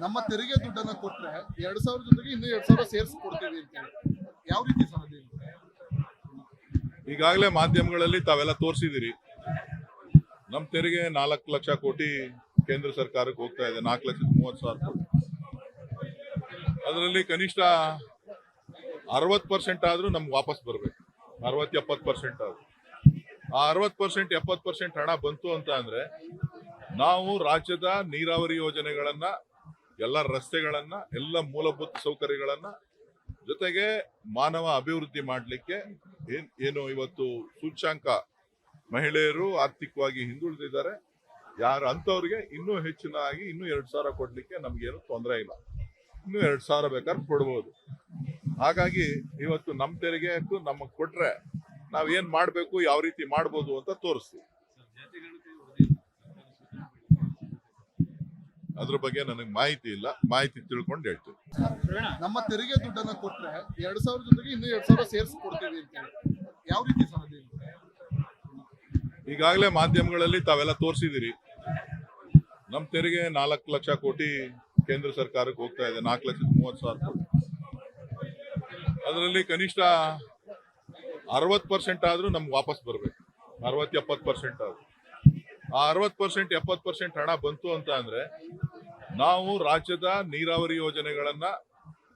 ನಮ್ಮ ತೆರಿಗೆ ದುಡ್ಡನ್ನ ಕೊಟ್ರೆ 2,000 ಜೊತೆಗೆ ಇನ್ನೂ 2,000 ಸೇರಿಸಿ ಕೊಡ್ತೀವಿ ಅಂತ ಹೇಳಿ. ಯಾವ ರೀತಿ ಸಾಧ್ಯ? ಈಗಾಗಲೇ ಮಾಧ್ಯಮಗಳಲ್ಲಿ ತಾವೆಲ್ಲ ತೋರಿಸಿದಿರಿ. ನಮ್ಮ ತೆರಿಗೆ 4 ಲಕ್ಷ ಕೋಟಿ ಕೇಂದ್ರ ಸರ್ಕಾರಕ್ಕೆ ಹೋಗ್ತಾ ಇದೆ, 4,30,000 ಕೋಟಿ. ಅದರಲ್ಲಿ ಕನಿಷ್ಠ 60% ಆದ್ರೂ ನಮ್ಗೆ ವಾಪಸ್ ಬರಬೇಕು. 60-70% ಆದ್ರೂ. ಆ 60% 70% ಹಣ ಬಂತು ಅಂತ ಅಂದ್ರೆ ನಾವು ರಾಜ್ಯದ ನೀರಾವರಿ ಯೋಜನೆಗಳನ್ನ, ಎಲ್ಲ ರಸ್ತೆಗಳನ್ನ, ಎಲ್ಲ ಮೂಲಭೂತ ಸೌಕರ್ಯಗಳನ್ನ, ಜೊತೆಗೆ ಮಾನವ ಅಭಿವೃದ್ಧಿ ಮಾಡಲಿಕ್ಕೆ ಏನು ಇವತ್ತು ಸೂಚ್ಯಾಂಕ ಮಹಿಳೆಯರು ಆರ್ಥಿಕವಾಗಿ ಹಿಂದುಳಿದಿದ್ದಾರೆ, ಯಾರು ಅಂತವ್ರಿಗೆ ಇನ್ನೂ ಹೆಚ್ಚಿನಾಗಿ ಇನ್ನೂ 2,000 ಕೊಡ್ಲಿಕ್ಕೆ ನಮ್ಗೇನು ತೊಂದರೆ ಇಲ್ಲ. ಇನ್ನೂ 2,000 ಬೇಕಾದ್ರೆ ಕೊಡ್ಬೋದು. ಹಾಗಾಗಿ ಇವತ್ತು ನಮ್ಮ ತೆರಿಗೆಗೂ ನಮಗೆ ಕೊಟ್ರೆ ನಾವ್ ಏನ್ ಮಾಡ್ಬೇಕು, ಯಾವ ರೀತಿ ಮಾಡ್ಬೋದು ಅಂತ ತೋರಿಸ್ತೀವಿ. ಅದ್ರ ಬಗ್ಗೆ ನನಗೆ ಮಾಹಿತಿ ಇಲ್ಲ, ಮಾಹಿತಿ ತಿಳ್ಕೊಂಡು ಹೇಳ್ತೀವಿ. ನಮ್ಮ ತೆರಿಗೆ ದುಡ್ಡನ್ನ ಕೊಟ್ರೆ 2,000 ಜೊತೆಗೆ ಇನ್ನೂ 2,000 ಸೇರಿಸಿ ಕೊಡ್ತೀವಿ ಅಂತ ಹೇಳಿ. ಯಾವ ರೀತಿ ಸಾಧ್ಯ? ಈಗಾಗಲೇ ಮಾಧ್ಯಮಗಳಲ್ಲಿ ತಾವೆಲ್ಲ ತೋರಿಸಿದಿರಿ. ನಮ್ಮ ತೆರಿಗೆ 4 ಲಕ್ಷ ಕೋಟಿ ಕೇಂದ್ರ ಸರ್ಕಾರಕ್ಕೆ ಹೋಗ್ತಾ ಇದೆ, 4,30,000 ಕೋಟಿ. ಅದರಲ್ಲಿ ಕನಿಷ್ಠ 60% ಆದ್ರೂ ನಮ್ಗೆ ವಾಪಸ್ ಬರಬೇಕು. 60-70% ಆದ್ರೂ. ಆ 60% 70% ಹಣ ಬಂತು ಅಂತ ಅಂದ್ರೆ ನಾವು ರಾಜ್ಯದ ನೀರಾವರಿ ಯೋಜನೆಗಳನ್ನ,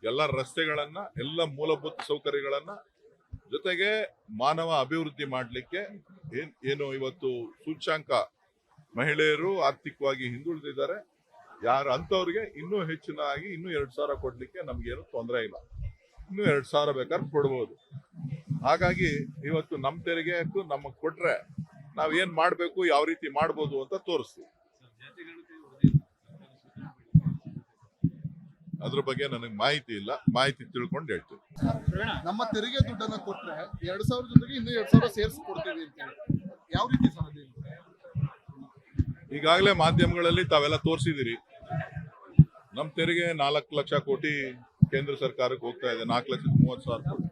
ಎಲ್ಲ ರಸ್ತೆಗಳನ್ನ, ಎಲ್ಲ ಮೂಲಭೂತ ಸೌಕರ್ಯಗಳನ್ನ, ಜೊತೆಗೆ ಮಾನವ ಅಭಿವೃದ್ಧಿ ಮಾಡಲಿಕ್ಕೆ ಏನು ಇವತ್ತು ಸೂಚ್ಯಾಂಕ ಮಹಿಳೆಯರು ಆರ್ಥಿಕವಾಗಿ ಹಿಂದುಳಿದಿದ್ದಾರೆ, ಯಾರು ಅಂತವ್ರಿಗೆ ಇನ್ನೂ ಹೆಚ್ಚಿನಾಗಿ ಇನ್ನೂ 2,000 ಕೊಡ್ಲಿಕ್ಕೆ ನಮ್ಗೇನು ತೊಂದರೆ ಇಲ್ಲ. ಇನ್ನೂ 2,000 ಬೇಕಾದ್ರೆ ಕೊಡ್ಬೋದು. ಹಾಗಾಗಿ ಇವತ್ತು ನಮ್ಮ ತೆರಿಗೆಗೂ ನಮಗೆ ಕೊಟ್ರೆ ನಾವ್ ಏನ್ ಮಾಡ್ಬೇಕು, ಯಾವ ರೀತಿ ಮಾಡ್ಬೋದು ಅಂತ ತೋರಿಸ್ತೀವಿ. ಅದ್ರ ಬಗ್ಗೆ ನನಗೆ ಮಾಹಿತಿ ಇಲ್ಲ, ಮಾಹಿತಿ ತಿಳ್ಕೊಂಡು ಹೇಳ್ತೀವಿ. ನಮ್ಮ ತೆರಿಗೆ ದುಡ್ಡನ್ನ ಕೊಟ್ರೆ 2,000 ಜೊತೆಗೆ ಇನ್ನೂ 2,000 ಸೇರಿಸಿ ಕೊಡ್ತೀವಿ ಅಂತ ಹೇಳಿ. ಯಾವ ರೀತಿ ಸಾಧ್ಯ? ಈಗಾಗಲೇ ಮಾಧ್ಯಮಗಳಲ್ಲಿ ತಾವೆಲ್ಲ ತೋರಿಸಿದಿರಿ. ನಮ್ಮ ತೆರಿಗೆ 4 ಲಕ್ಷ ಕೋಟಿ ಕೇಂದ್ರ ಸರ್ಕಾರಕ್ಕೆ ಹೋಗ್ತಾ ಇದೆ, 4,30,000 ಕೋಟಿ.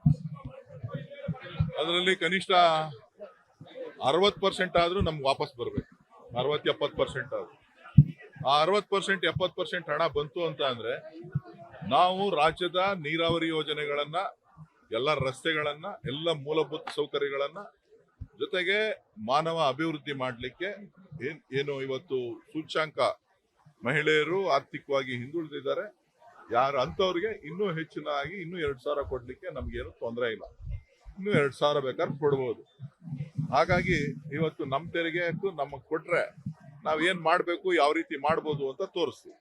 ಅದರಲ್ಲಿ ಕನಿಷ್ಠ 60% ಆದ್ರೂ ನಮ್ಗೆ ವಾಪಸ್ ಬರಬೇಕು. 60-70% ಆದ್ರೂ. ಆ 60% 70% ಹಣ ಬಂತು ಅಂತ ಅಂದ್ರೆ ನಾವು ರಾಜ್ಯದ ನೀರಾವರಿ ಯೋಜನೆಗಳನ್ನ, ಎಲ್ಲ ರಸ್ತೆಗಳನ್ನ, ಎಲ್ಲ ಮೂಲಭೂತ ಸೌಕರ್ಯಗಳನ್ನ, ಜೊತೆಗೆ ಮಾನವ ಅಭಿವೃದ್ಧಿ ಮಾಡಲಿಕ್ಕೆ ಏನು ಇವತ್ತು ಸೂಚ್ಯಾಂಕ ಮಹಿಳೆಯರು ಆರ್ಥಿಕವಾಗಿ ಹಿಂದುಳಿದಿದ್ದಾರೆ, ಯಾರು ಅಂತವ್ರಿಗೆ ಇನ್ನೂ ಹೆಚ್ಚಿನಾಗಿ ಇನ್ನೂ 2,000 ಕೊಡ್ಲಿಕ್ಕೆ ನಮ್ಗೇನು ತೊಂದರೆ ಇಲ್ಲ. ಇನ್ನೂ 2,000 ಬೇಕಾದ್ರೆ ಕೊಡ್ಬೋದು. ಹಾಗಾಗಿ ಇವತ್ತು ನಮ್ಮ ತೆರಿಗೆಗೂ ನಮಗೆ ಕೊಟ್ರೆ ನಾವ್ ಏನ್ ಮಾಡ್ಬೇಕು, ಯಾವ ರೀತಿ ಮಾಡ್ಬೋದು ಅಂತ ತೋರಿಸ್ತೀವಿ.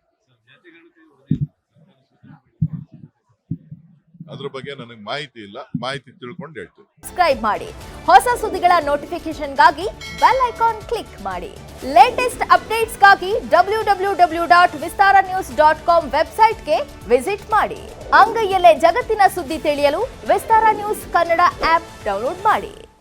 ಅದ್ರ ಬಗ್ಗೆ ನನಗೆ ಮಾಹಿತಿ ಇಲ್ಲ, ಮಾಹಿತಿ ತಿಳ್ಕೊಂಡು ಹೇಳ್ತೀವಿ. ಸಬ್ಸ್ಕ್ರೈಬ್ ಮಾಡಿ, ಹೊಸ ಸುದ್ದಿಗಳ ನೋಟಿಫಿಕೇಶನ್ಗಾಗಿ ಬೆಲ್ ಐಕಾನ್ ಕ್ಲಿಕ್ ಮಾಡಿ. ಲೇಟೆಸ್ಟ್ ಅಪ್ಡೇಟ್ಸ್ಗಾಗಿ www.vistaranews.com ವೆಬ್ಸೈಟ್ಗೆ ವಿಸಿಟ್ ಮಾಡಿ. ಅಂಗೈಯಲ್ಲೇ ಜಗತ್ತಿನ ಸುದ್ದಿ ತಿಳಿಯಲು ವಿಸ್ತಾರ ನ್ಯೂಸ್ ಕನ್ನಡ ಆಪ್ ಡೌನ್ಲೋಡ್ ಮಾಡಿ.